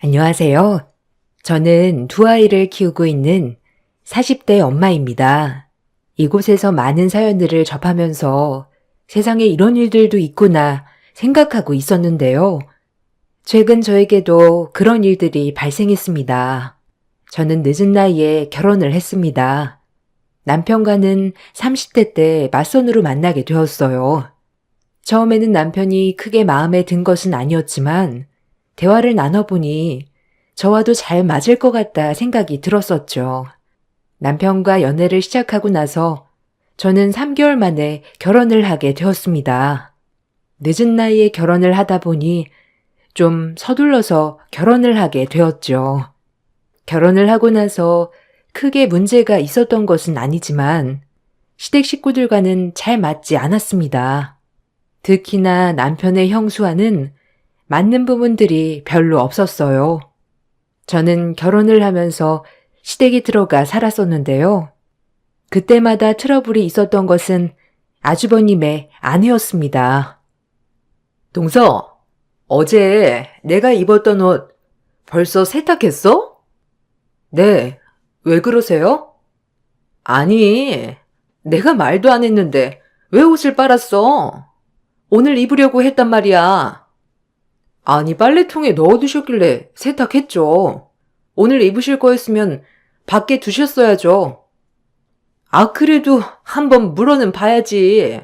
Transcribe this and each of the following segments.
안녕하세요. 저는 두 아이를 키우고 있는 40대 엄마입니다. 이곳에서 많은 사연들을 접하면서 세상에 이런 일들도 있구나 생각하고 있었는데요. 최근 저에게도 그런 일들이 발생했습니다. 저는 늦은 나이에 결혼을 했습니다. 남편과는 30대 때 맞선으로 만나게 되었어요. 처음에는 남편이 크게 마음에 든 것은 아니었지만 대화를 나눠보니 저와도 잘 맞을 것 같다 생각이 들었었죠. 남편과 연애를 시작하고 나서 저는 3개월 만에 결혼을 하게 되었습니다. 늦은 나이에 결혼을 하다 보니 좀 서둘러서 결혼을 하게 되었죠. 결혼을 하고 나서 크게 문제가 있었던 것은 아니지만 시댁 식구들과는 잘 맞지 않았습니다. 특히나 남편의 형수와는 맞는 부분들이 별로 없었어요. 저는 결혼을 하면서 시댁에 들어가 살았었는데요. 그때마다 트러블이 있었던 것은 아주버님의 아내였습니다. 동서, 어제 내가 입었던 옷 벌써 세탁했어? 네, 왜 그러세요? 아니, 내가 말도 안 했는데 왜 옷을 빨았어? 오늘 입으려고 했단 말이야. 아니, 빨래통에 넣어두셨길래 세탁했죠. 오늘 입으실 거였으면 밖에 두셨어야죠. 아, 그래도 한번 물어는 봐야지.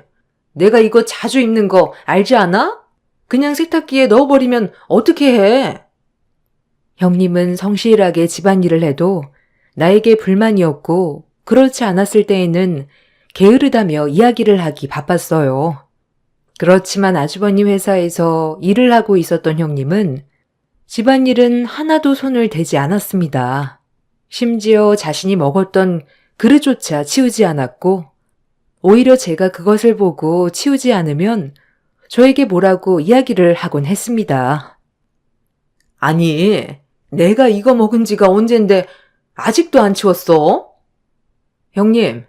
내가 이거 자주 입는 거 알지 않아? 그냥 세탁기에 넣어버리면 어떻게 해? 형님은 성실하게 집안일을 해도 나에게 불만이었고 그렇지 않았을 때에는 게으르다며 이야기를 하기 바빴어요. 그렇지만 아주버님 회사에서 일을 하고 있었던 형님은 집안일은 하나도 손을 대지 않았습니다. 심지어 자신이 먹었던 그릇조차 치우지 않았고 오히려 제가 그것을 보고 치우지 않으면 저에게 뭐라고 이야기를 하곤 했습니다. 아니, 내가 이거 먹은 지가 언젠데 아직도 안 치웠어? 형님,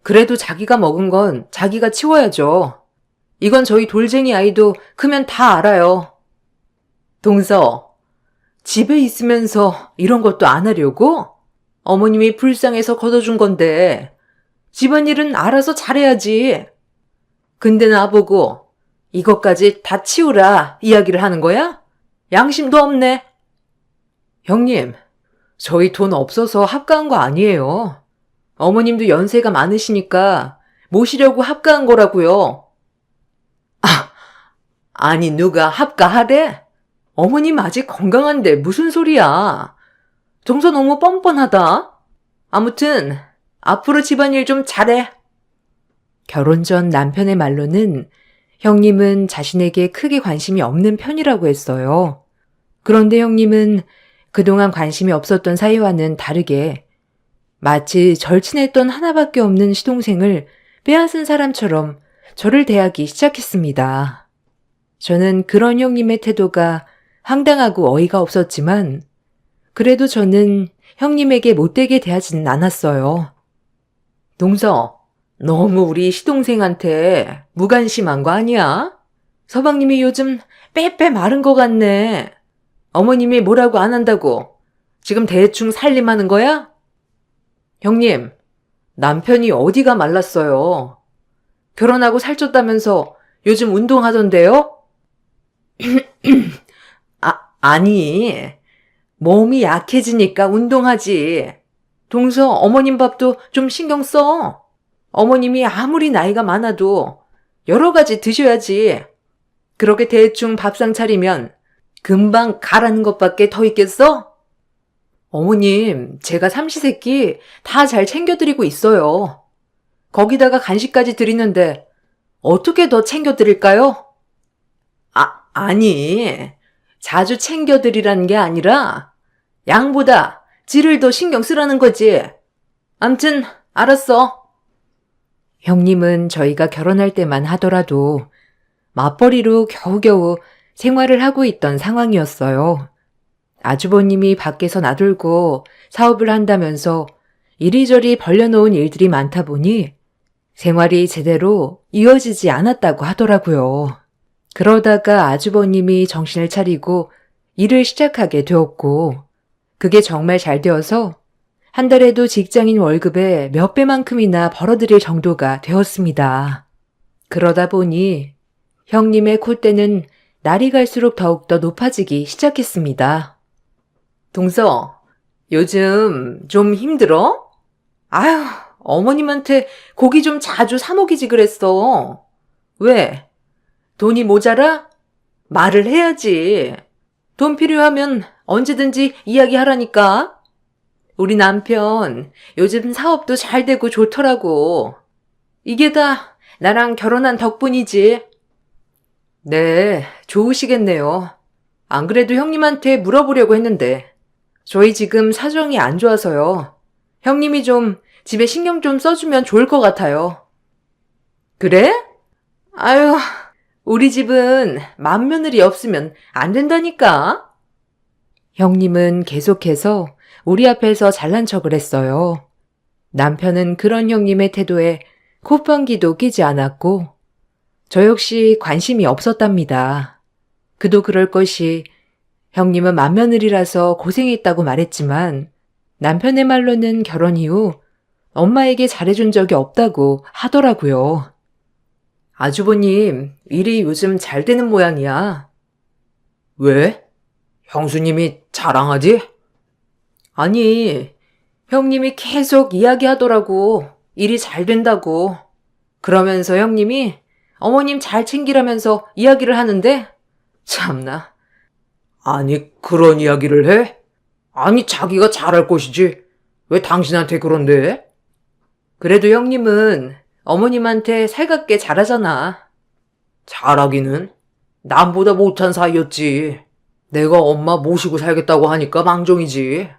그래도 자기가 먹은 건 자기가 치워야죠. 이건 저희 돌쟁이 아이도 크면 다 알아요. 동서, 집에 있으면서 이런 것도 안 하려고? 어머님이 불쌍해서 걷어준 건데 집안일은 알아서 잘해야지. 근데 나보고 이것까지 다 치우라 이야기를 하는 거야? 양심도 없네. 형님, 저희 돈 없어서 합가한 거 아니에요. 어머님도 연세가 많으시니까 모시려고 합가한 거라고요. 아니, 누가 합가하래? 어머님 아직 건강한데 무슨 소리야. 동서 너무 뻔뻔하다. 아무튼 앞으로 집안일 좀 잘해. 결혼 전 남편의 말로는 형님은 자신에게 크게 관심이 없는 편이라고 했어요. 그런데 형님은 그동안 관심이 없었던 사이와는 다르게 마치 절친했던 하나밖에 없는 시동생을 빼앗은 사람처럼 저를 대하기 시작했습니다. 저는 그런 형님의 태도가 황당하고 어이가 없었지만 그래도 저는 형님에게 못되게 대하지는 않았어요. 동서, 너무 우리 시동생한테 무관심한 거 아니야? 서방님이 요즘 빼빼 마른 것 같네. 어머님이 뭐라고 안 한다고 지금 대충 살림하는 거야? 형님, 남편이 어디가 말랐어요. 결혼하고 살쪘다면서 요즘 운동하던데요? 아니, 몸이 약해지니까 운동하지. 동서, 어머님 밥도 좀 신경 써. 어머님이 아무리 나이가 많아도 여러 가지 드셔야지. 그렇게 대충 밥상 차리면 금방 가라는 것밖에 더 있겠어? 어머님, 제가 삼시세끼 다 잘 챙겨드리고 있어요. 거기다가 간식까지 드리는데 어떻게 더 챙겨드릴까요? 아니, 자주 챙겨드리라는 게 아니라 양보다 질을 더 신경 쓰라는 거지. 암튼 알았어. 형님은 저희가 결혼할 때만 하더라도 맞벌이로 겨우겨우 생활을 하고 있던 상황이었어요. 아주버님이 밖에서 나돌고 사업을 한다면서 이리저리 벌려놓은 일들이 많다 보니 생활이 제대로 이어지지 않았다고 하더라고요. 그러다가 아주버님이 정신을 차리고 일을 시작하게 되었고, 그게 정말 잘 되어서 한 달에도 직장인 월급의 몇 배만큼이나 벌어들일 정도가 되었습니다. 그러다 보니 형님의 콧대는 날이 갈수록 더욱더 높아지기 시작했습니다. 동서, 요즘 좀 힘들어? 아휴, 어머님한테 고기 좀 자주 사 먹이지 그랬어. 왜? 돈이 모자라? 말을 해야지. 돈 필요하면 언제든지 이야기하라니까. 우리 남편 요즘 사업도 잘 되고 좋더라고. 이게 다 나랑 결혼한 덕분이지. 네, 좋으시겠네요. 안 그래도 형님한테 물어보려고 했는데 저희 지금 사정이 안 좋아서요. 형님이 좀 집에 신경 좀 써주면 좋을 것 같아요. 그래? 아유, 우리 집은 맏며느리 없으면 안 된다니까. 형님은 계속해서 우리 앞에서 잘난 척을 했어요. 남편은 그런 형님의 태도에 콧방귀도 끼지 않았고 저 역시 관심이 없었답니다. 그도 그럴 것이 형님은 맏며느리라서 고생했다고 말했지만 남편의 말로는 결혼 이후 엄마에게 잘해준 적이 없다고 하더라고요. 아주버님, 일이 요즘 잘 되는 모양이야. 왜? 형수님이 자랑하지? 아니, 형님이 계속 이야기하더라고. 일이 잘 된다고. 그러면서 형님이 어머님 잘 챙기라면서 이야기를 하는데 참나. 아니, 그런 이야기를 해? 아니, 자기가 잘할 것이지. 왜 당신한테 그런데? 그래도 형님은 어머님한테 살갑게 잘하잖아. 잘하기는? 남보다 못한 사이였지. 내가 엄마 모시고 살겠다고 하니까 망정이지.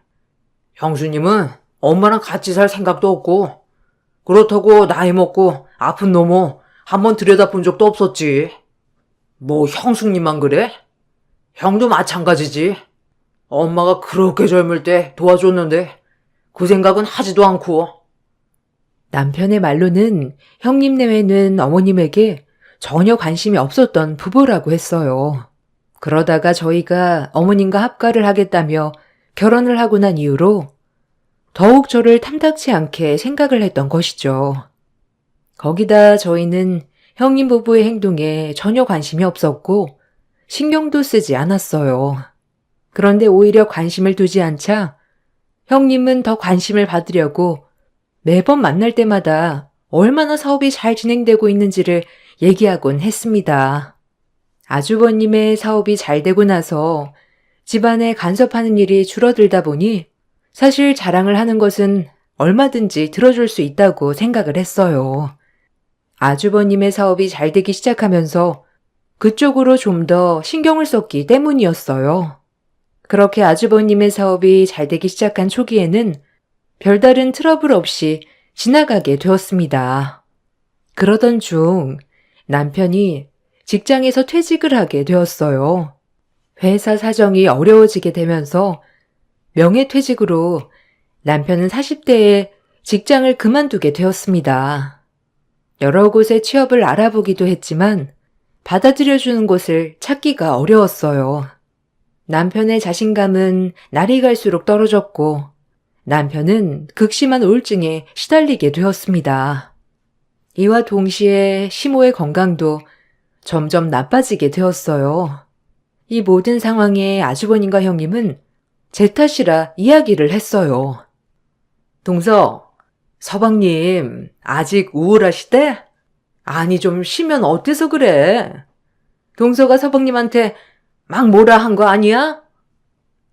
형수님은 엄마랑 같이 살 생각도 없고 그렇다고 나이 먹고 아픈 놈을 한번 들여다본 적도 없었지. 뭐 형수님만 그래? 형도 마찬가지지. 엄마가 그렇게 젊을 때 도와줬는데 그 생각은 하지도 않고. 남편의 말로는 형님 내외는 어머님에게 전혀 관심이 없었던 부부라고 했어요. 그러다가 저희가 어머님과 합가를 하겠다며 결혼을 하고 난 이후로 더욱 저를 탐탁치 않게 생각을 했던 것이죠. 거기다 저희는 형님 부부의 행동에 전혀 관심이 없었고 신경도 쓰지 않았어요. 그런데 오히려 관심을 두지 않자 형님은 더 관심을 받으려고 매번 만날 때마다 얼마나 사업이 잘 진행되고 있는지를 얘기하곤 했습니다. 아주버님의 사업이 잘 되고 나서 집안에 간섭하는 일이 줄어들다 보니 사실 자랑을 하는 것은 얼마든지 들어줄 수 있다고 생각을 했어요. 아주버님의 사업이 잘 되기 시작하면서 그쪽으로 좀 더 신경을 썼기 때문이었어요. 그렇게 아주버님의 사업이 잘 되기 시작한 초기에는 별다른 트러블 없이 지나가게 되었습니다. 그러던 중 남편이 직장에서 퇴직을 하게 되었어요. 회사 사정이 어려워지게 되면서 명예퇴직으로 남편은 40대에 직장을 그만두게 되었습니다. 여러 곳에 취업을 알아보기도 했지만 받아들여주는 곳을 찾기가 어려웠어요. 남편의 자신감은 날이 갈수록 떨어졌고 남편은 극심한 우울증에 시달리게 되었습니다. 이와 동시에 시모의 건강도 점점 나빠지게 되었어요. 이 모든 상황에 아주버님과 형님은 제 탓이라 이야기를 했어요. 동서, 서방님 아직 우울하시대? 아니 좀 쉬면 어때서 그래? 동서가 서방님한테 막 뭐라 한 거 아니야?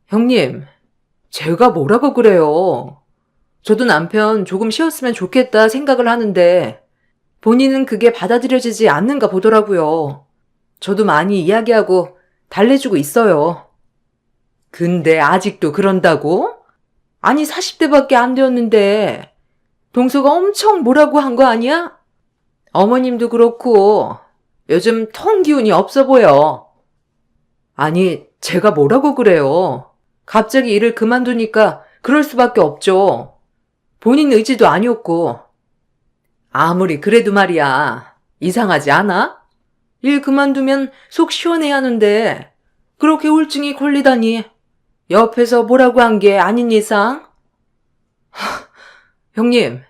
형님, 제가 뭐라고 그래요. 저도 남편 조금 쉬었으면 좋겠다 생각을 하는데 본인은 그게 받아들여지지 않는가 보더라고요. 저도 많이 이야기하고 달래주고 있어요. 근데 아직도 그런다고? 아니 40대밖에 안 되었는데 동서가 엄청 뭐라고 한 거 아니야? 어머님도 그렇고 요즘 통 기운이 없어 보여. 아니 제가 뭐라고 그래요. 갑자기 일을 그만두니까 그럴 수밖에 없죠. 본인 의지도 아니었고. 아무리 그래도 말이야. 이상하지 않아? 일 그만두면 속 시원해야 하는데 그렇게 울증이 걸리다니 옆에서 뭐라고 한 게 아닌 이상? 형님,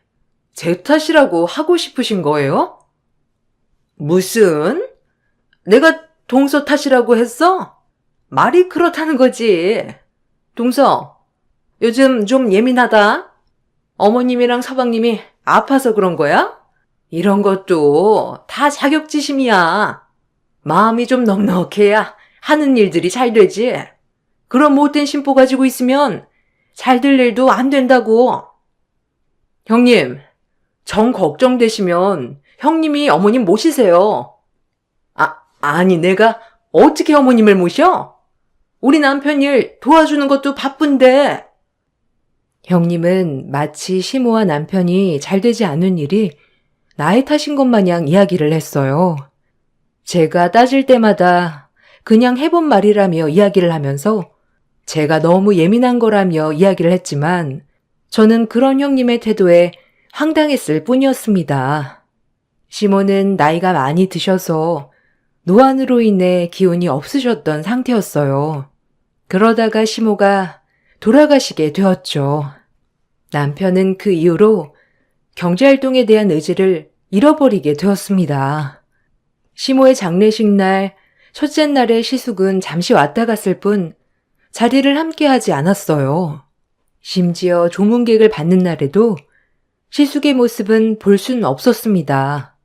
제 탓이라고 하고 싶으신 거예요? 무슨? 내가 동서 탓이라고 했어? 말이 그렇다는 거지. 동서, 요즘 좀 예민하다. 어머님이랑 서방님이 아파서 그런 거야? 이런 것도 다 자격지심이야. 마음이 좀 넉넉해야 하는 일들이 잘 되지. 그런 못된 심보 가지고 있으면 잘 될 일도 안 된다고. 형님, 정 걱정되시면 형님이 어머님 모시세요. 아니 내가 어떻게 어머님을 모셔? 우리 남편 일 도와주는 것도 바쁜데. 형님은 마치 시모와 남편이 잘 되지 않은 일이 나의 탓인 것 마냥 이야기를 했어요. 제가 따질 때마다 그냥 해본 말이라며 이야기를 하면서 제가 너무 예민한 거라며 이야기를 했지만 저는 그런 형님의 태도에 황당했을 뿐이었습니다. 시모는 나이가 많이 드셔서 노안으로 인해 기운이 없으셨던 상태였어요. 그러다가 시모가 돌아가시게 되었죠. 남편은 그 이후로 경제활동에 대한 의지를 잃어버리게 되었습니다. 시모의 장례식 날, 첫째 날의 시숙은 잠시 왔다 갔을 뿐 자리를 함께 하지 않았어요. 심지어 조문객을 받는 날에도 시숙의 모습은 볼 수는 없었습니다.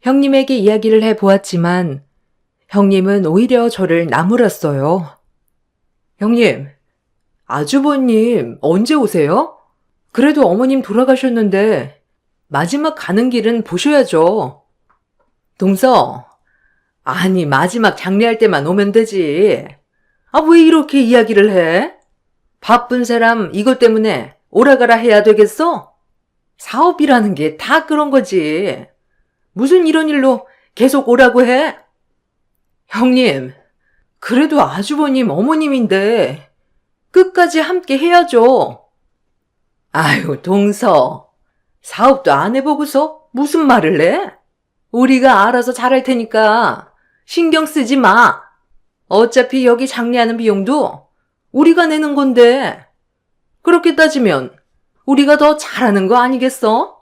형님에게 이야기를 해보았지만 형님은 오히려 저를 나무랐어요. 형님, 아주버님 언제 오세요? 그래도 어머님 돌아가셨는데 마지막 가는 길은 보셔야죠. 동서, 아니 마지막 장례할 때만 오면 되지. 왜 이렇게 이야기를 해? 바쁜 사람 이것 때문에 오라가라 해야 되겠어? 사업이라는 게 다 그런 거지. 무슨 이런 일로 계속 오라고 해? 형님, 그래도 아주버님 어머님인데 끝까지 함께 해야죠. 아유, 동서. 사업도 안 해보고서 무슨 말을 해? 우리가 알아서 잘할 테니까 신경 쓰지 마. 어차피 여기 장례하는 비용도 우리가 내는 건데. 그렇게 따지면 우리가 더 잘하는 거 아니겠어?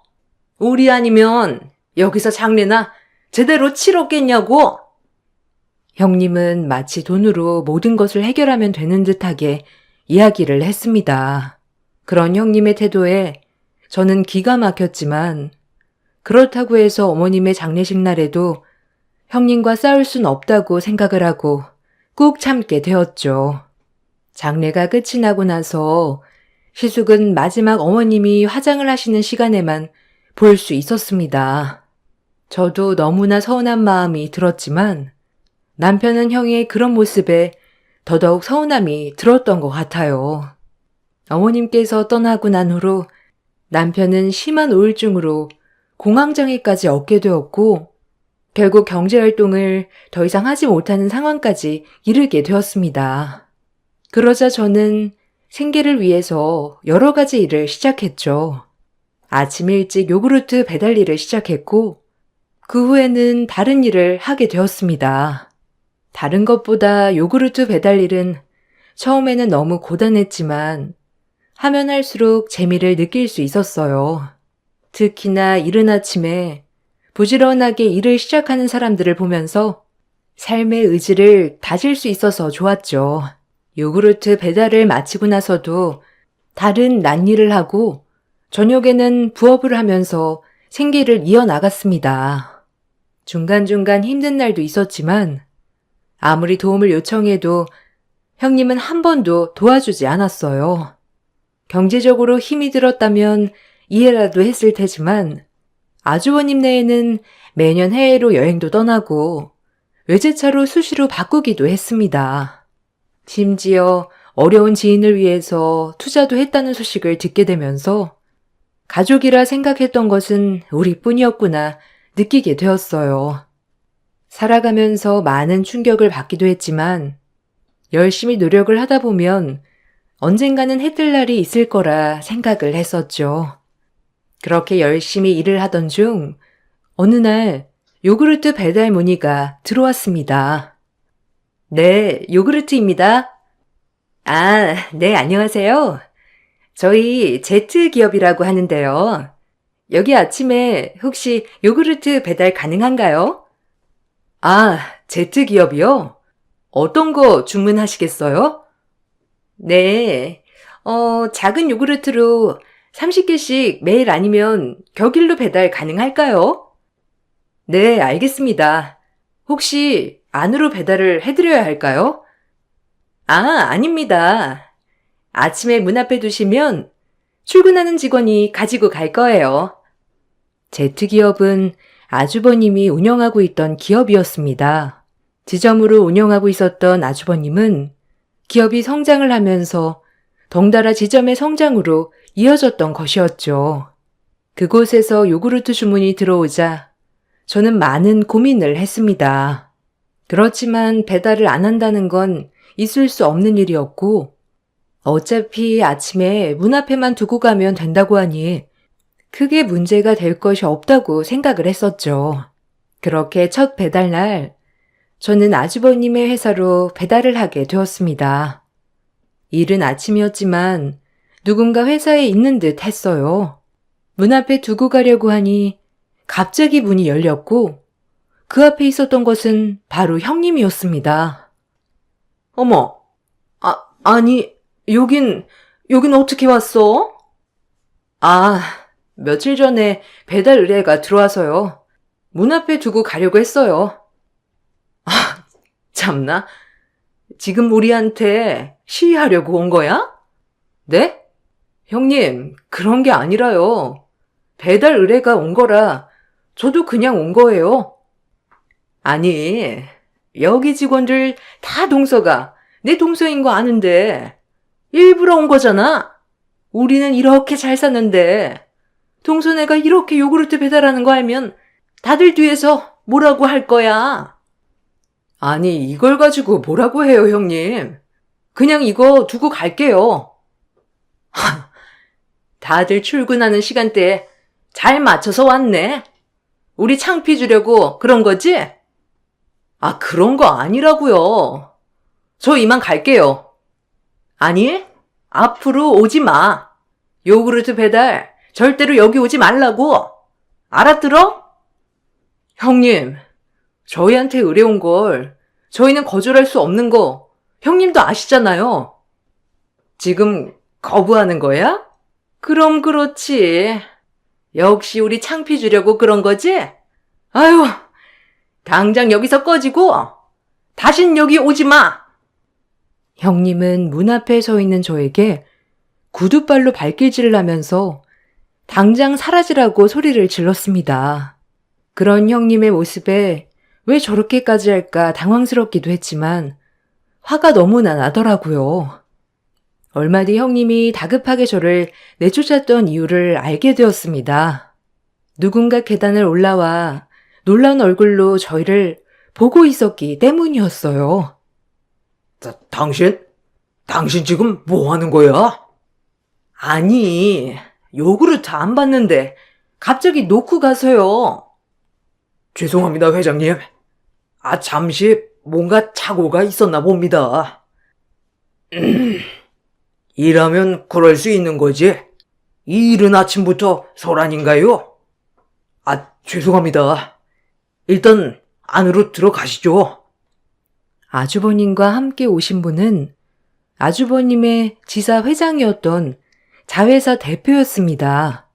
우리 아니면 여기서 장례나 제대로 치렀겠냐고. 형님은 마치 돈으로 모든 것을 해결하면 되는 듯하게 이야기를 했습니다. 그런 형님의 태도에 저는 기가 막혔지만 그렇다고 해서 어머님의 장례식 날에도 형님과 싸울 순 없다고 생각을 하고 꾹 참게 되었죠. 장례가 끝이 나고 나서 시숙은 마지막 어머님이 화장을 하시는 시간에만 볼 수 있었습니다. 저도 너무나 서운한 마음이 들었지만 남편은 형의 그런 모습에 더더욱 서운함이 들었던 것 같아요. 어머님께서 떠나고 난 후로 남편은 심한 우울증으로 공황장애까지 얻게 되었고 결국 경제활동을 더 이상 하지 못하는 상황까지 이르게 되었습니다. 그러자 저는 생계를 위해서 여러 가지 일을 시작했죠. 아침 일찍 요구르트 배달 일을 시작했고 그 후에는 다른 일을 하게 되었습니다. 다른 것보다 요구르트 배달 일은 처음에는 너무 고단했지만 하면 할수록 재미를 느낄 수 있었어요. 특히나 이른 아침에 부지런하게 일을 시작하는 사람들을 보면서 삶의 의지를 다질 수 있어서 좋았죠. 요구르트 배달을 마치고 나서도 다른 낫일을 하고 저녁에는 부업을 하면서 생계를 이어나갔습니다. 중간중간 힘든 날도 있었지만 아무리 도움을 요청해도 형님은 한 번도 도와주지 않았어요. 경제적으로 힘이 들었다면 이해라도 했을 테지만 아주버님 내에는 매년 해외로 여행도 떠나고 외제차로 수시로 바꾸기도 했습니다. 심지어 어려운 지인을 위해서 투자도 했다는 소식을 듣게 되면서 가족이라 생각했던 것은 우리뿐이었구나 느끼게 되었어요. 살아가면서 많은 충격을 받기도 했지만 열심히 노력을 하다 보면 언젠가는 해뜰 날이 있을 거라 생각을 했었죠. 그렇게 열심히 일을 하던 중 어느 날 요구르트 배달 문의가 들어왔습니다. 네, 요구르트입니다. 아, 네, 안녕하세요. 저희 제트 기업이라고 하는데요. 여기 아침에 혹시 요구르트 배달 가능한가요? 아, 제트 기업이요? 어떤 거 주문하시겠어요? 네, 작은 요구르트로 30개씩 매일 아니면 격일로 배달 가능할까요? 네, 알겠습니다. 혹시 안으로 배달을 해드려야 할까요? 아, 아닙니다. 아침에 문 앞에 두시면 출근하는 직원이 가지고 갈 거예요. 제트기업은 아주버님이 운영하고 있던 기업이었습니다. 지점으로 운영하고 있었던 아주버님은 기업이 성장을 하면서 덩달아 지점의 성장으로 이어졌던 것이었죠. 그곳에서 요구르트 주문이 들어오자 저는 많은 고민을 했습니다. 그렇지만 배달을 안 한다는 건 있을 수 없는 일이었고 어차피 아침에 문 앞에만 두고 가면 된다고 하니 크게 문제가 될 것이 없다고 생각을 했었죠. 그렇게 첫 배달날 저는 아주버님의 회사로 배달을 하게 되었습니다. 이른 아침이었지만 누군가 회사에 있는 듯 했어요. 문 앞에 두고 가려고 하니 갑자기 문이 열렸고 그 앞에 있었던 것은 바로 형님이었습니다. 어머, 아니, 여긴 어떻게 왔어? 아, 며칠 전에 배달 의뢰가 들어와서요. 문 앞에 두고 가려고 했어요. 아, 참나. 지금 우리한테 시위하려고 온 거야? 네? 형님, 그런 게 아니라요. 배달 의뢰가 온 거라 저도 그냥 온 거예요. 아니, 여기 직원들 다 동서가 내 동서인 거 아는데 일부러 온 거잖아. 우리는 이렇게 잘 사는데 동서네가 이렇게 요구르트 배달하는 거 알면 다들 뒤에서 뭐라고 할 거야. 아니, 이걸 가지고 뭐라고 해요, 형님. 그냥 이거 두고 갈게요. 다들 출근하는 시간대에 잘 맞춰서 왔네. 우리 창피 주려고 그런 거지? 아, 그런 거 아니라고요. 저 이만 갈게요. 아니, 앞으로 오지 마. 요구르트 배달 절대로 여기 오지 말라고. 알아들어? 형님, 저희한테 의뢰온 걸 저희는 거절할 수 없는 거 형님도 아시잖아요. 지금 거부하는 거야? 그럼 그렇지. 역시 우리 창피 주려고 그런 거지? 아유, 당장 여기서 꺼지고 다신 여기 오지 마. 형님은 문 앞에 서 있는 저에게 구두발로 발길질을 하면서 당장 사라지라고 소리를 질렀습니다. 그런 형님의 모습에 왜 저렇게까지 할까 당황스럽기도 했지만 화가 너무나 나더라고요. 얼마 뒤 형님이 다급하게 저를 내쫓았던 이유를 알게 되었습니다. 누군가 계단을 올라와 놀라운 얼굴로 저희를 보고 있었기 때문이었어요. 당신 지금 뭐 하는 거야? 아니, 요구르트 안 받는데 갑자기 놓고 가서요. 죄송합니다, 회장님. 잠시 뭔가 착오가 있었나 봅니다. 일하면 그럴 수 있는 거지. 이 이른 아침부터 소란인가요? 죄송합니다. 일단 안으로 들어가시죠. 아주버님과 함께 오신 분은 아주버님의 지사 회장이었던 자회사 대표였습니다.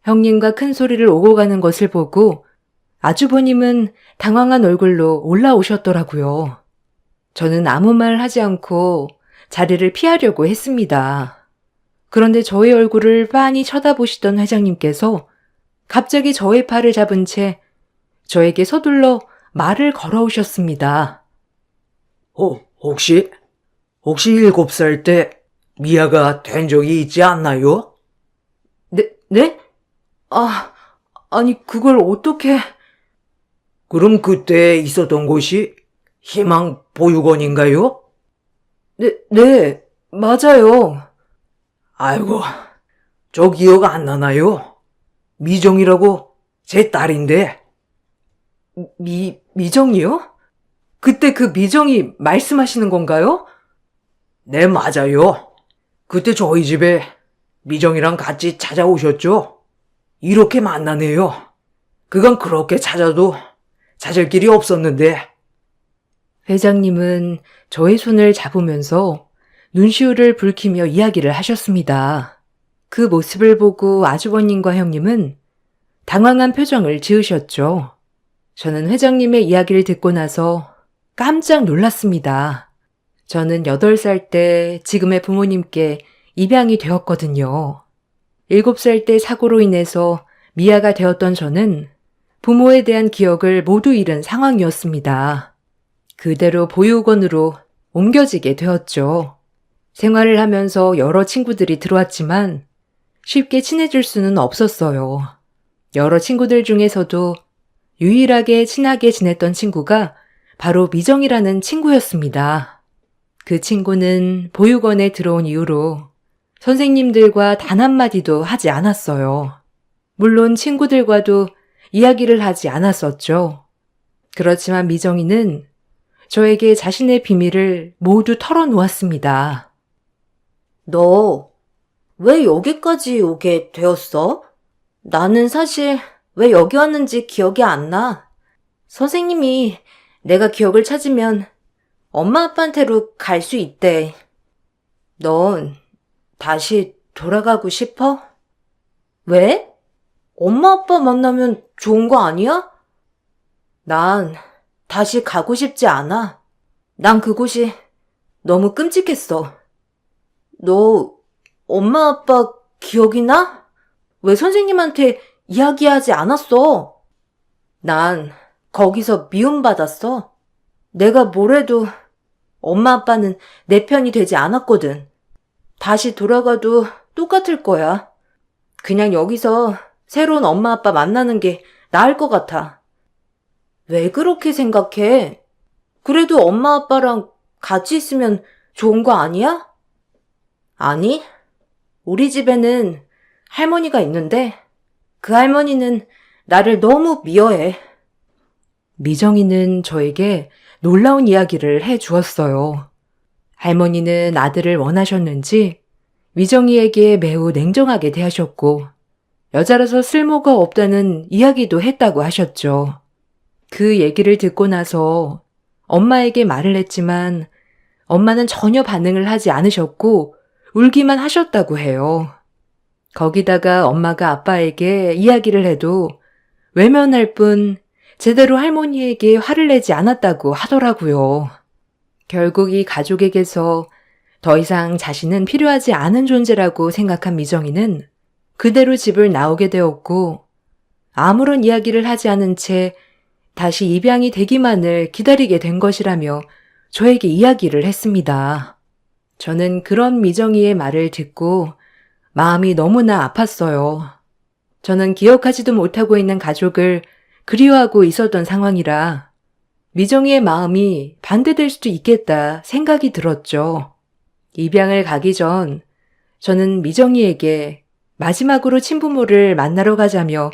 형님과 큰 소리를 오고 가는 것을 보고 아주버님은 당황한 얼굴로 올라오셨더라고요. 저는 아무 말 하지 않고 자리를 피하려고 했습니다. 그런데 저의 얼굴을 빤히 쳐다보시던 회장님께서 갑자기 저의 팔을 잡은 채 저에게 서둘러 말을 걸어오셨습니다. 혹시 7살 때 미아가 된 적이 있지 않나요? 네? 아니 그걸 어떻게... 그럼 그때 있었던 곳이 희망 보육원인가요? 네, 맞아요. 아이고, 저 기억 안 나나요? 미정이라고 제 딸인데. 미정이요? 그때 그 미정이 말씀하시는 건가요? 네, 맞아요. 그때 저희 집에 미정이랑 같이 찾아오셨죠? 이렇게 만나네요. 그건 그렇게 찾아도 찾을 길이 없었는데. 회장님은 저의 손을 잡으면서 눈시울을 붉히며 이야기를 하셨습니다. 그 모습을 보고 아주버님과 형님은 당황한 표정을 지으셨죠. 저는 회장님의 이야기를 듣고 나서 깜짝 놀랐습니다. 저는 8살 때 지금의 부모님께 입양이 되었거든요. 7살 때 사고로 인해서 미아가 되었던 저는 부모에 대한 기억을 모두 잃은 상황이었습니다. 그대로 보육원으로 옮겨지게 되었죠. 생활을 하면서 여러 친구들이 들어왔지만 쉽게 친해질 수는 없었어요. 여러 친구들 중에서도 유일하게 친하게 지냈던 친구가 바로 미정이라는 친구였습니다. 그 친구는 보육원에 들어온 이후로 선생님들과 단 한마디도 하지 않았어요. 물론 친구들과도 이야기를 하지 않았었죠. 그렇지만 미정이는 저에게 자신의 비밀을 모두 털어놓았습니다. 너 왜 여기까지 오게 되었어? 나는 사실 왜 여기 왔는지 기억이 안 나. 선생님이 내가 기억을 찾으면 엄마 아빠한테로 갈 수 있대. 넌 다시 돌아가고 싶어? 왜? 엄마 아빠 만나면 좋은 거 아니야? 난 다시 가고 싶지 않아. 난 그곳이 너무 끔찍했어. 너 엄마 아빠 기억이 나? 왜 선생님한테 이야기하지 않았어? 난 거기서 미움받았어. 내가 뭐래도 엄마 아빠는 내 편이 되지 않았거든. 다시 돌아가도 똑같을 거야. 그냥 여기서 새로운 엄마 아빠 만나는 게 나을 것 같아. 왜 그렇게 생각해? 그래도 엄마 아빠랑 같이 있으면 좋은 거 아니야? 아니, 우리 집에는 할머니가 있는데 그 할머니는 나를 너무 미워해. 미정이는 저에게 놀라운 이야기를 해 주었어요. 할머니는 아들을 원하셨는지 미정이에게 매우 냉정하게 대하셨고 여자라서 쓸모가 없다는 이야기도 했다고 하셨죠. 그 얘기를 듣고 나서 엄마에게 말을 했지만 엄마는 전혀 반응을 하지 않으셨고 울기만 하셨다고 해요. 거기다가 엄마가 아빠에게 이야기를 해도 외면할 뿐 제대로 할머니에게 화를 내지 않았다고 하더라고요. 결국 이 가족에게서 더 이상 자신은 필요하지 않은 존재라고 생각한 미정이는 그대로 집을 나오게 되었고 아무런 이야기를 하지 않은 채 다시 입양이 되기만을 기다리게 된 것이라며 저에게 이야기를 했습니다. 저는 그런 미정이의 말을 듣고 마음이 너무나 아팠어요. 저는 기억하지도 못하고 있는 가족을 그리워하고 있었던 상황이라 미정이의 마음이 반대될 수도 있겠다 생각이 들었죠. 입양을 가기 전 저는 미정이에게 마지막으로 친부모를 만나러 가자며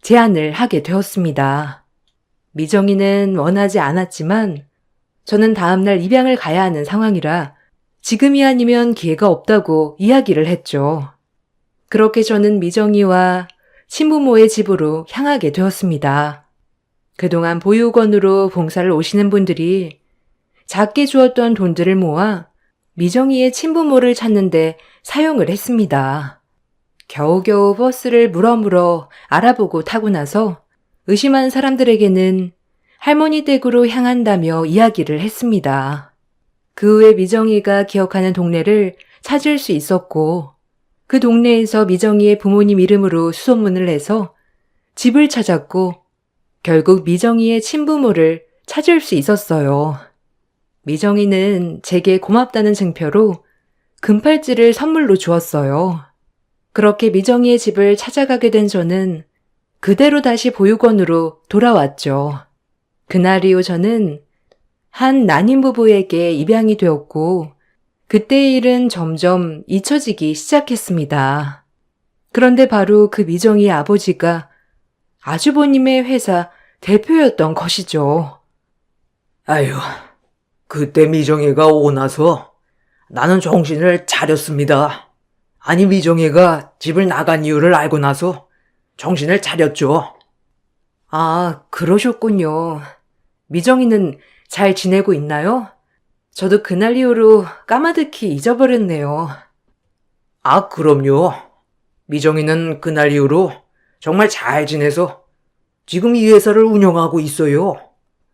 제안을 하게 되었습니다. 미정이는 원하지 않았지만 저는 다음날 입양을 가야 하는 상황이라 지금이 아니면 기회가 없다고 이야기를 했죠. 그렇게 저는 미정이와 친부모의 집으로 향하게 되었습니다. 그동안 보육원으로 봉사를 오시는 분들이 작게 주었던 돈들을 모아 미정이의 친부모를 찾는데 사용을 했습니다. 겨우겨우 버스를 물어물어 알아보고 타고 나서 의심한 사람들에게는 할머니 댁으로 향한다며 이야기를 했습니다. 그 후에 미정이가 기억하는 동네를 찾을 수 있었고 그 동네에서 미정이의 부모님 이름으로 수소문을 내서 집을 찾았고 결국 미정이의 친부모를 찾을 수 있었어요. 미정이는 제게 고맙다는 증표로 금팔찌를 선물로 주었어요. 그렇게 미정이의 집을 찾아가게 된 저는 그대로 다시 보육원으로 돌아왔죠. 그날 이후 저는 한 난임 부부에게 입양이 되었고 그때의 일은 점점 잊혀지기 시작했습니다. 그런데 바로 그 미정이의 아버지가 아주버님의 회사 대표였던 것이죠. 아유, 그때 미정이가 오고 나서 나는 정신을 차렸습니다. 아니, 미정이가 집을 나간 이유를 알고 나서 정신을 차렸죠. 아, 그러셨군요. 미정이는 잘 지내고 있나요? 저도 그날 이후로 까마득히 잊어버렸네요. 아, 그럼요. 미정이는 그날 이후로 정말 잘 지내서 지금 이 회사를 운영하고 있어요.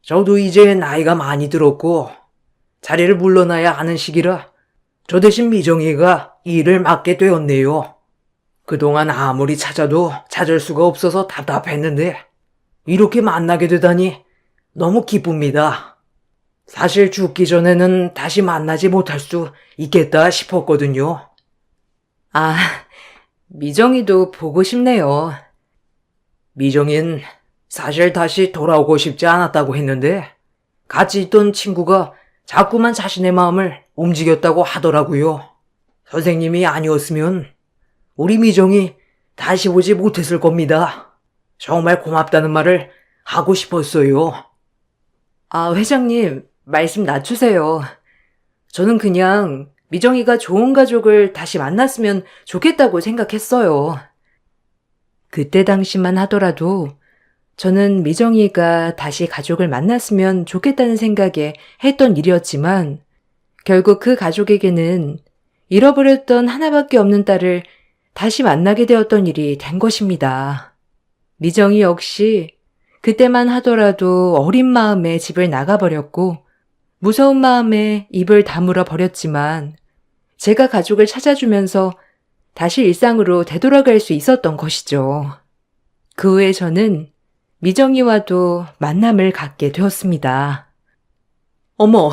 저도 이제 나이가 많이 들었고 자리를 물러나야 하는 시기라 저 대신 미정이가 이 일을 맡게 되었네요. 그동안 아무리 찾아도 찾을 수가 없어서 답답했는데 이렇게 만나게 되다니 너무 기쁩니다. 사실 죽기 전에는 다시 만나지 못할 수 있겠다 싶었거든요. 아, 미정이도 보고 싶네요. 미정인 사실 다시 돌아오고 싶지 않았다고 했는데 같이 있던 친구가 자꾸만 자신의 마음을 움직였다고 하더라고요. 선생님이 아니었으면 우리 미정이 다시 오지 못했을 겁니다. 정말 고맙다는 말을 하고 싶었어요. 아, 회장님, 말씀 낮추세요. 저는 그냥 미정이가 좋은 가족을 다시 만났으면 좋겠다고 생각했어요. 그때 당시만 하더라도 저는 미정이가 다시 가족을 만났으면 좋겠다는 생각에 했던 일이었지만 결국 그 가족에게는 잃어버렸던 하나밖에 없는 딸을 다시 만나게 되었던 일이 된 것입니다. 미정이 역시 그때만 하더라도 어린 마음에 집을 나가버렸고 무서운 마음에 입을 다물어 버렸지만 제가 가족을 찾아주면서 다시 일상으로 되돌아갈 수 있었던 것이죠. 그 후에 저는 미정이와도 만남을 갖게 되었습니다. 어머,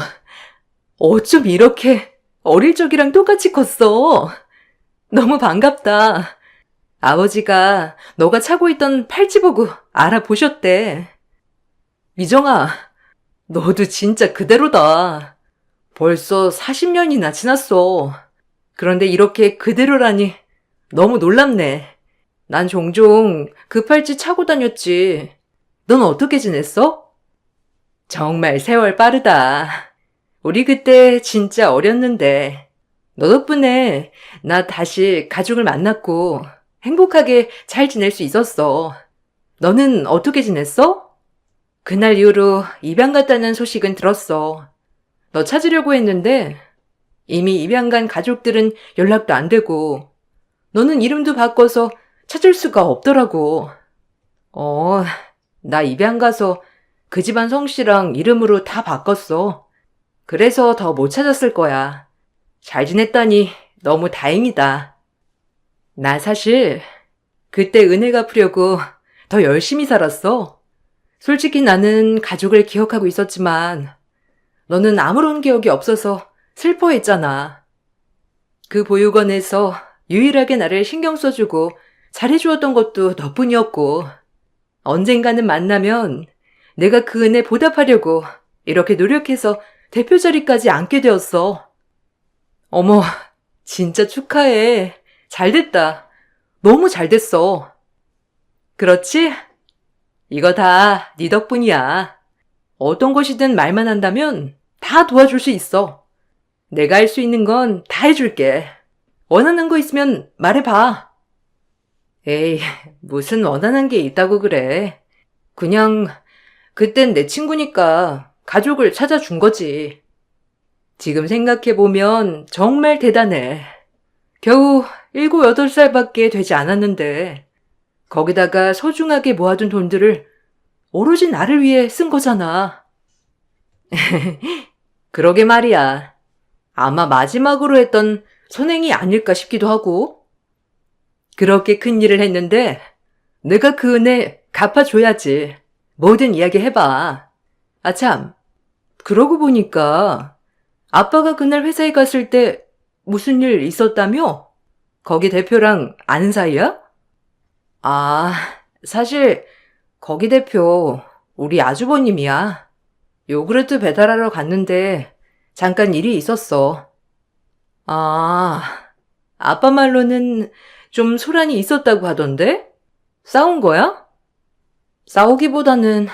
어쩜 이렇게 어릴 적이랑 똑같이 컸어? 너무 반갑다. 아버지가 너가 차고 있던 팔찌 보고 알아보셨대. 미정아, 너도 진짜 그대로다. 벌써 40년이나 지났어. 그런데 이렇게 그대로라니 너무 놀랍네. 난 종종 그 팔찌 차고 다녔지. 넌 어떻게 지냈어? 정말 세월 빠르다. 우리 그때 진짜 어렸는데 너 덕분에 나 다시 가족을 만났고 행복하게 잘 지낼 수 있었어. 너는 어떻게 지냈어? 그날 이후로 입양 갔다는 소식은 들었어. 너 찾으려고 했는데 이미 입양 간 가족들은 연락도 안 되고 너는 이름도 바꿔서 찾을 수가 없더라고. 나 입양 가서 그 집안 성씨랑 이름으로 다 바꿨어. 그래서 더 못 찾았을 거야. 잘 지냈다니 너무 다행이다. 나 사실 그때 은혜 갚으려고 더 열심히 살았어. 솔직히 나는 가족을 기억하고 있었지만 너는 아무런 기억이 없어서 슬퍼했잖아. 그 보육원에서 유일하게 나를 신경 써주고 잘해주었던 것도 너뿐이었고 언젠가는 만나면 내가 그 은혜 보답하려고 이렇게 노력해서 대표 자리까지 앉게 되었어. 어머, 진짜 축하해. 잘됐다. 너무 잘됐어. 그렇지? 이거 다 네 덕분이야. 어떤 것이든 말만 한다면 다 도와줄 수 있어. 내가 할 수 있는 건 다 해줄게. 원하는 거 있으면 말해봐. 에이, 무슨 원하는 게 있다고 그래. 그냥 그땐 내 친구니까 가족을 찾아준 거지. 지금 생각해보면 정말 대단해. 겨우 7, 8살밖에 되지 않았는데 거기다가 소중하게 모아둔 돈들을 오로지 나를 위해 쓴 거잖아. 그러게 말이야. 아마 마지막으로 했던 선행이 아닐까 싶기도 하고. 그렇게 큰 일을 했는데 내가 그 은혜 갚아줘야지. 뭐든 이야기해봐. 아참, 그러고 보니까 아빠가 그날 회사에 갔을 때 무슨 일 있었다며? 거기 대표랑 아는 사이야? 아, 사실 거기 대표 우리 아주버님이야. 요구르트 배달하러 갔는데 잠깐 일이 있었어. 아, 아빠 말로는 좀 소란이 있었다고 하던데? 싸운 거야? 싸우기보다는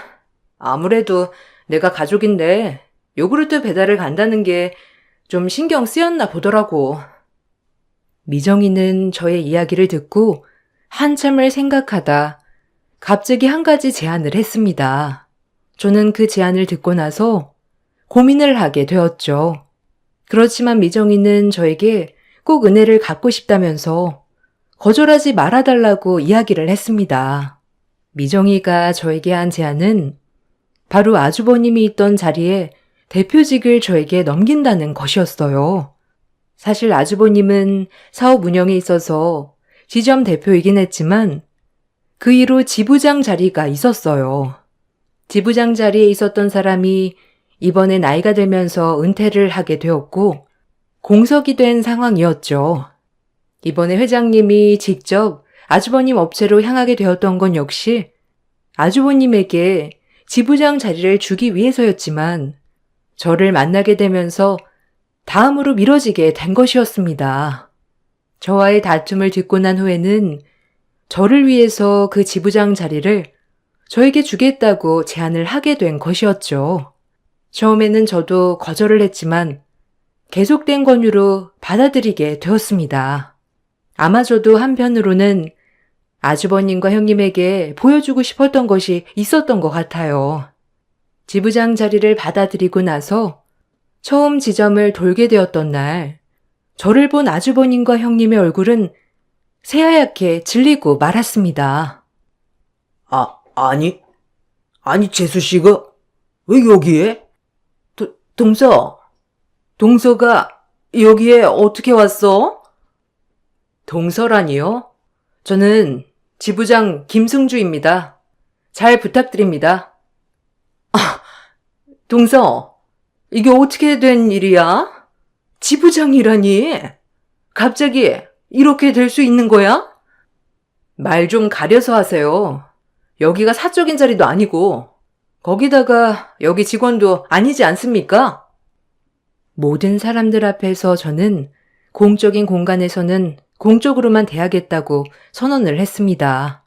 아무래도 내가 가족인데 요구르트 배달을 간다는 게 좀 신경 쓰였나 보더라고. 미정이는 저의 이야기를 듣고 한참을 생각하다 갑자기 한 가지 제안을 했습니다. 저는 그 제안을 듣고 나서 고민을 하게 되었죠. 그렇지만 미정이는 저에게 꼭 은혜를 갚고 싶다면서 거절하지 말아달라고 이야기를 했습니다. 미정이가 저에게 한 제안은 바로 아주버님이 있던 자리에 대표직을 저에게 넘긴다는 것이었어요. 사실 아주버님은 사업 운영에 있어서 지점 대표이긴 했지만 그 이후 지부장 자리가 있었어요. 지부장 자리에 있었던 사람이 이번에 나이가 들면서 은퇴를 하게 되었고 공석이 된 상황이었죠. 이번에 회장님이 직접 아주버님 업체로 향하게 되었던 건 역시 아주버님에게 지부장 자리를 주기 위해서였지만 저를 만나게 되면서 다음으로 미뤄지게 된 것이었습니다. 저와의 다툼을 듣고 난 후에는 저를 위해서 그 지부장 자리를 저에게 주겠다고 제안을 하게 된 것이었죠. 처음에는 저도 거절을 했지만 계속된 권유로 받아들이게 되었습니다. 아마 저도 한편으로는 아주버님과 형님에게 보여주고 싶었던 것이 있었던 것 같아요. 지부장 자리를 받아들이고 나서 처음 지점을 돌게 되었던 날, 저를 본 아주버님과 형님의 얼굴은 새하얗게 질리고 말았습니다. 아니, 재수 씨가 왜 여기에? 동서가 여기에 어떻게 왔어? 동서라니요? 저는 지부장 김승주입니다. 잘 부탁드립니다. 동서, 이게 어떻게 된 일이야? 지부장이라니? 갑자기 이렇게 될 수 있는 거야? 말 좀 가려서 하세요. 여기가 사적인 자리도 아니고 거기다가 여기 직원도 아니지 않습니까? 모든 사람들 앞에서 저는 공적인 공간에서는 공적으로만 대하겠다고 선언을 했습니다.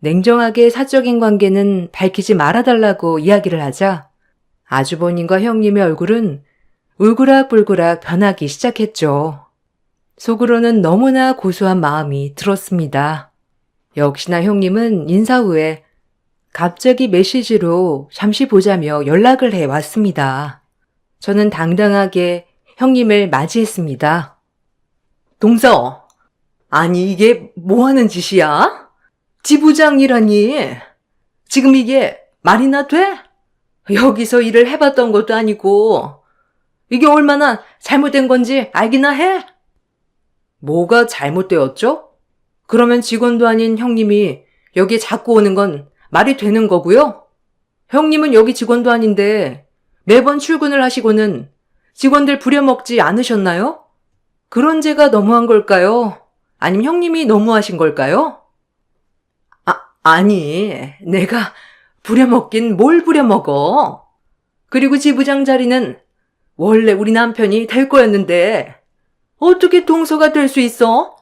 냉정하게 사적인 관계는 밝히지 말아달라고 이야기를 하자 아주버님과 형님의 얼굴은 울그락불그락 변하기 시작했죠. 속으로는 너무나 고소한 마음이 들었습니다. 역시나 형님은 인사 후에 갑자기 메시지로 잠시 보자며 연락을 해 왔습니다. 저는 당당하게 형님을 맞이했습니다. 동서, 아니 이게 뭐 하는 짓이야? 지부장이라니. 지금 이게 말이나 돼? 여기서 일을 해봤던 것도 아니고 이게 얼마나 잘못된 건지 알기나 해? 뭐가 잘못되었죠? 그러면 직원도 아닌 형님이 여기에 자꾸 오는 건 말이 되는 거고요? 형님은 여기 직원도 아닌데 매번 출근을 하시고는 직원들 부려먹지 않으셨나요? 그런 제가 너무한 걸까요? 아니면 형님이 너무하신 걸까요? 아니, 내가 부려먹긴 뭘 부려먹어? 그리고 지부장 자리는 원래 우리 남편이 될 거였는데 어떻게 동서가 될 수 있어?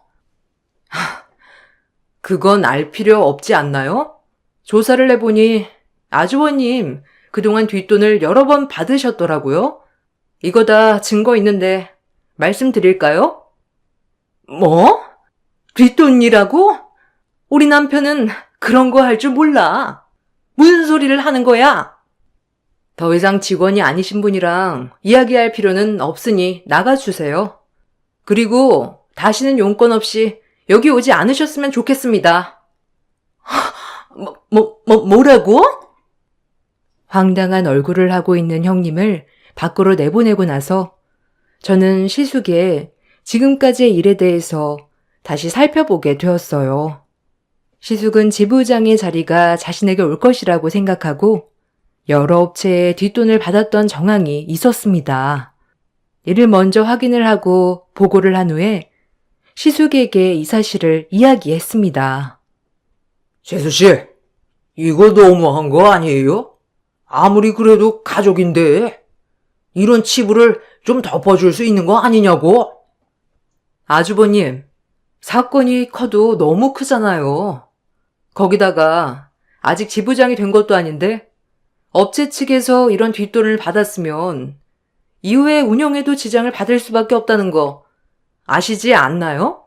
그건 알 필요 없지 않나요? 조사를 해보니 아주버님 그동안 뒷돈을 여러 번 받으셨더라고요. 이거 다 증거 있는데 말씀드릴까요? 뭐? 뒷돈이라고? 우리 남편은 그런 거 할 줄 몰라. 무슨 소리를 하는 거야? 더 이상 직원이 아니신 분이랑 이야기할 필요는 없으니 나가주세요. 그리고 다시는 용건 없이 여기 오지 않으셨으면 좋겠습니다. 뭐라고? 황당한 얼굴을 하고 있는 형님을 밖으로 내보내고 나서 저는 시숙의 지금까지의 일에 대해서 다시 살펴보게 되었어요. 시숙은 지부장의 자리가 자신에게 올 것이라고 생각하고 여러 업체에 뒷돈을 받았던 정황이 있었습니다. 이를 먼저 확인을 하고 보고를 한 후에 시숙에게 이 사실을 이야기했습니다. 재수 씨, 이거 너무한 거 아니에요? 아무리 그래도 가족인데 이런 치부를 좀 덮어줄 수 있는 거 아니냐고? 아주버님, 사건이 커도 너무 크잖아요. 거기다가 아직 지부장이 된 것도 아닌데 업체 측에서 이런 뒷돈을 받았으면 이후에 운영에도 지장을 받을 수밖에 없다는 거 아시지 않나요?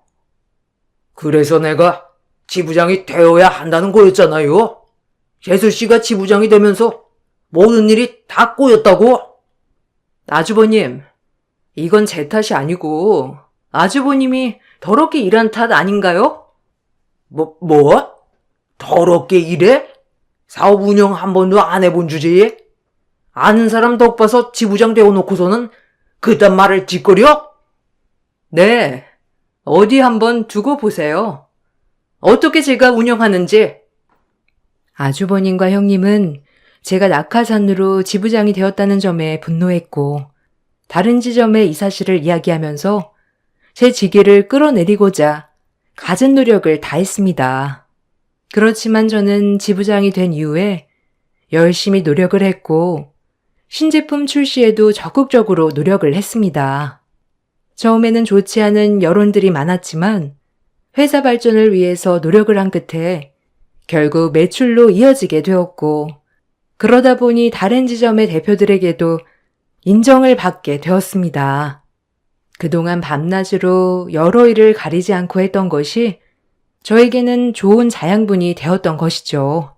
그래서 내가 지부장이 되어야 한다는 거였잖아요. 재수 씨가 지부장이 되면서 모든 일이 다 꼬였다고. 아주버님, 이건 제 탓이 아니고 아주버님이 더럽게 일한 탓 아닌가요? 뭐? 더럽게 일해? 사업 운영 한 번도 안 해본 주제에? 아는 사람 덕 봐서 지부장 되어놓고서는 그딴 말을 짓거려? 네, 어디 한번 두고 보세요. 어떻게 제가 운영하는지. 아주버님과 형님은 제가 낙하산으로 지부장이 되었다는 점에 분노했고, 다른 지점의 이 사실을 이야기하면서 제 직위를 끌어내리고자 갖은 노력을 다했습니다. 그렇지만 저는 지부장이 된 이후에 열심히 노력을 했고, 신제품 출시에도 적극적으로 노력을 했습니다. 처음에는 좋지 않은 여론들이 많았지만 회사 발전을 위해서 노력을 한 끝에 결국 매출로 이어지게 되었고, 그러다 보니 다른 지점의 대표들에게도 인정을 받게 되었습니다. 그동안 밤낮으로 여러 일을 가리지 않고 했던 것이 저에게는 좋은 자양분이 되었던 것이죠.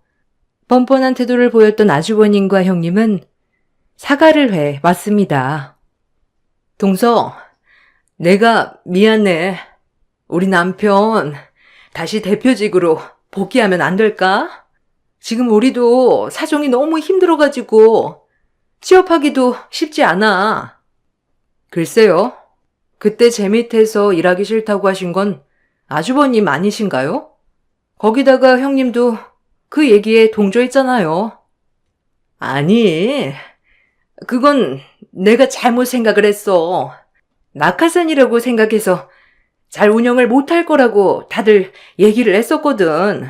뻔뻔한 태도를 보였던 아주버님과 형님은 사과를 해 왔습니다. 동서, 내가 미안해. 우리 남편 다시 대표직으로 복귀하면 안 될까? 지금 우리도 사정이 너무 힘들어가지고 취업하기도 쉽지 않아. 글쎄요. 그때 제 밑에서 일하기 싫다고 하신 건 아주버님 아니신가요? 거기다가 형님도 그 얘기에 동조했잖아요. 아니, 그건 내가 잘못 생각을 했어. 낙하산이라고 생각해서 잘 운영을 못할 거라고 다들 얘기를 했었거든.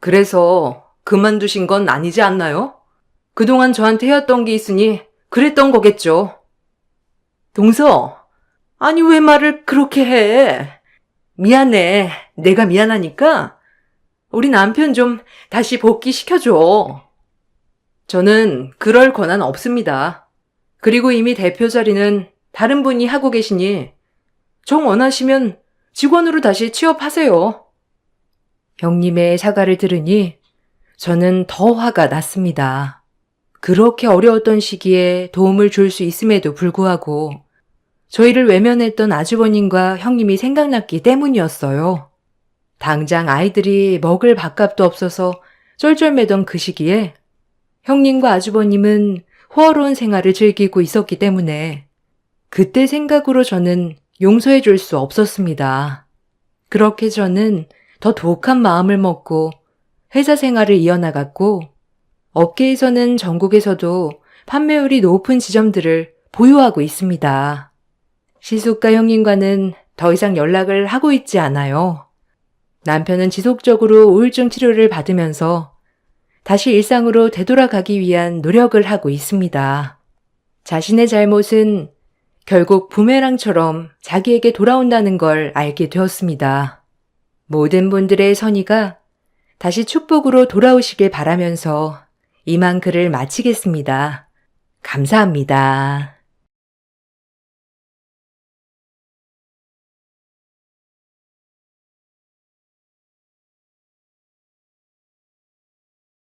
그래서 그만두신 건 아니지 않나요? 그동안 저한테 해왔던 게 있으니 그랬던 거겠죠. 동서, 아니 왜 말을 그렇게 해? 미안해. 내가 미안하니까 우리 남편 좀 다시 복귀시켜줘. 저는 그럴 권한 없습니다. 그리고 이미 대표 자리는 다른 분이 하고 계시니 정 원하시면 직원으로 다시 취업하세요. 형님의 사과를 들으니 저는 더 화가 났습니다. 그렇게 어려웠던 시기에 도움을 줄 수 있음에도 불구하고 저희를 외면했던 아주버님과 형님이 생각났기 때문이었어요. 당장 아이들이 먹을 밥값도 없어서 쩔쩔매던 그 시기에 형님과 아주버님은 호화로운 생활을 즐기고 있었기 때문에 그때 생각으로 저는 용서해 줄 수 없었습니다. 그렇게 저는 더 독한 마음을 먹고 회사 생활을 이어나갔고, 업계에서는 전국에서도 판매율이 높은 지점들을 보유하고 있습니다. 시숙과 형님과는 더 이상 연락을 하고 있지 않아요. 남편은 지속적으로 우울증 치료를 받으면서 다시 일상으로 되돌아가기 위한 노력을 하고 있습니다. 자신의 잘못은 결국 부메랑처럼 자기에게 돌아온다는 걸 알게 되었습니다. 모든 분들의 선의가 다시 축복으로 돌아오시길 바라면서 이만 글을 마치겠습니다. 감사합니다.